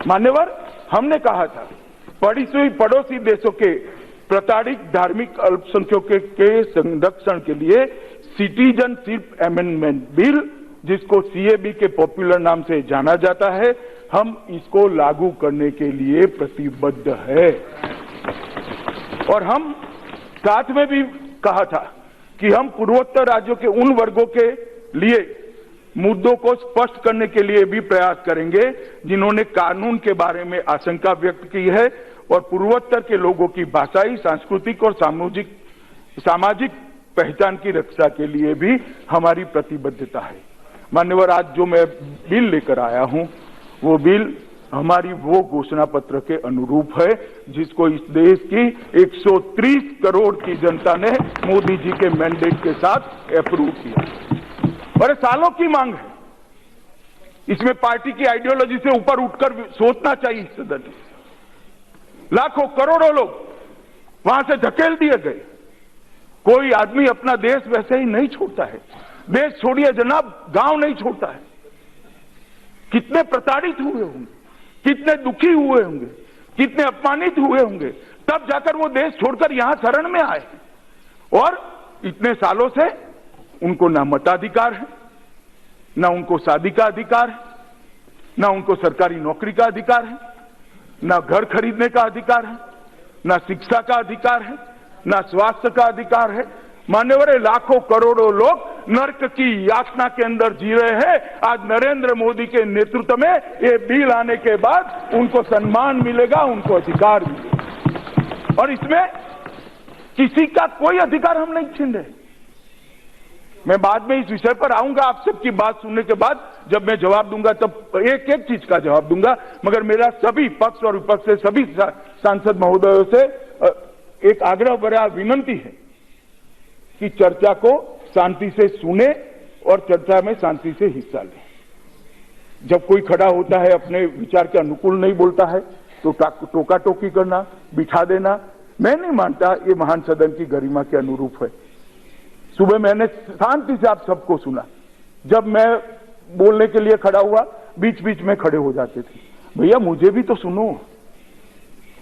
मान्यवर, हमने कहा था पड़ोसी देशों के प्रताड़ित धार्मिक अल्पसंख्यकों के संरक्षण के लिए सिटीजनशिप अमेंडमेंट बिल, जिसको सीएबी के पॉपुलर नाम से जाना जाता है, हम इसको लागू करने के लिए प्रतिबद्ध है। और हम साथ में भी कहा था कि हम पूर्वोत्तर राज्यों के उन वर्गों के लिए मुद्दों को स्पष्ट करने के लिए भी प्रयास करेंगे जिन्होंने कानून के बारे में आशंका व्यक्त की है, और पूर्वोत्तर के लोगों की भाषाई, सांस्कृतिक और सामाजिक पहचान की रक्षा के लिए भी हमारी प्रतिबद्धता है। मान्यवर, आज जो मैं बिल लेकर आया हूं, वो बिल हमारी वो घोषणा पत्र के अनुरूप है जिसको इस देश की 130 करोड़ की जनता ने मोदी जी के मैंडेट के साथ अप्रूव किया। बड़े सालों की मांग है। इसमें पार्टी की आइडियोलॉजी से ऊपर उठकर सोचना चाहिए सदन। लाखों करोड़ों लोग वहां से धकेल दिए गए। कोई आदमी अपना देश वैसे ही नहीं छोड़ता है। देश छोड़िए जनाब, गांव नहीं छोड़ता है। कितने प्रताड़ित हुए होंगे, कितने दुखी हुए होंगे, कितने अपमानित हुए होंगे, तब जाकर वो देश छोड़कर यहां शरण में आए। और इतने सालों से उनको ना मताधिकार है, ना उनको शादी का अधिकार है, ना उनको सरकारी नौकरी का अधिकार है, ना घर खरीदने का अधिकार है, ना शिक्षा का अधिकार है, ना स्वास्थ्य का अधिकार है। मान्यवर, लाखों करोड़ों लोग नर्क की यातना के अंदर जी रहे हैं। आज नरेंद्र मोदी के नेतृत्व में ये बिल आने के बाद उनको सम्मान मिलेगा, उनको अधिकार मिलेगा, और इसमें किसी का कोई अधिकार हम नहीं छीन रहे। मैं बाद में इस विषय पर आऊंगा। आप सबकी बात सुनने के बाद जब मैं जवाब दूंगा तब एक एक चीज का जवाब दूंगा। मगर मेरा सभी पक्ष और विपक्ष से, सभी सांसद महोदयों से एक आग्रह भरा विनंती है कि चर्चा को शांति से सुने और चर्चा में शांति से हिस्सा लें। जब कोई खड़ा होता है, अपने विचार के अनुकूल नहीं बोलता है, तो टोका टोकी करना, बिठा देना, मैं नहीं मानता ये महान सदन की गरिमा के अनुरूप है। सुबह मैंने शांति से आप सबको सुना। जब मैं बोलने के लिए खड़ा हुआ, बीच बीच में खड़े हो जाते थे। भैया मुझे भी तो सुनो,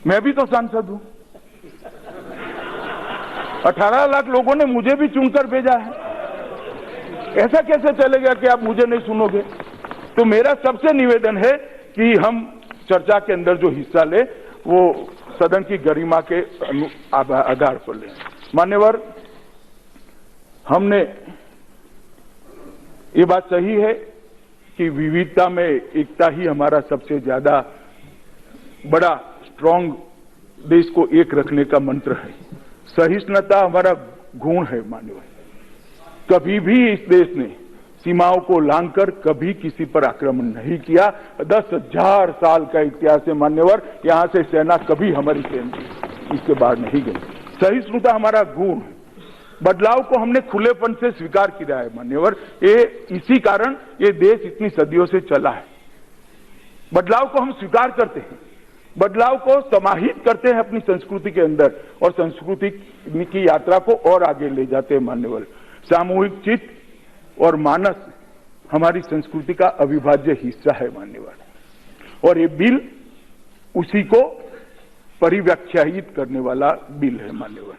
मैं भी तो सांसद हूं। 18 लाख लोगों ने मुझे भी चुनकर भेजा है। ऐसा कैसे चलेगा कि आप मुझे नहीं सुनोगे? तो मेरा सबसे निवेदन है कि हम चर्चा के अंदर जो हिस्सा ले वो सदन की गरिमा के आधार पर ले। मान्यवर, हमने ये बात सही है कि विविधता में एकता ही हमारा सबसे ज्यादा बड़ा स्ट्रांग देश को एक रखने का मंत्र है। सहिष्णुता हमारा गुण है। मान्यवर, कभी भी इस देश ने सीमाओं को लांघकर कभी किसी पर आक्रमण नहीं किया। 10,000 साल का इतिहास है मान्यवर। यहां से सेना कभी हमारी सेना इसके बाहर नहीं गई। सहिष्णुता हमारा गुण है। बदलाव को हमने खुलेपन से स्वीकार किया है मान्यवर। ये इसी कारण ये देश इतनी सदियों से चला है। बदलाव को हम स्वीकार करते हैं, बदलाव को समाहित करते हैं अपनी संस्कृति के अंदर, और संस्कृति की यात्रा को और आगे ले जाते हैं मान्यवर। सामूहिक चित्त और मानस हमारी संस्कृति का अविभाज्य हिस्सा है मान्यवर, और ये बिल उसी को परिव्याख्यायित करने वाला बिल है मान्यवर।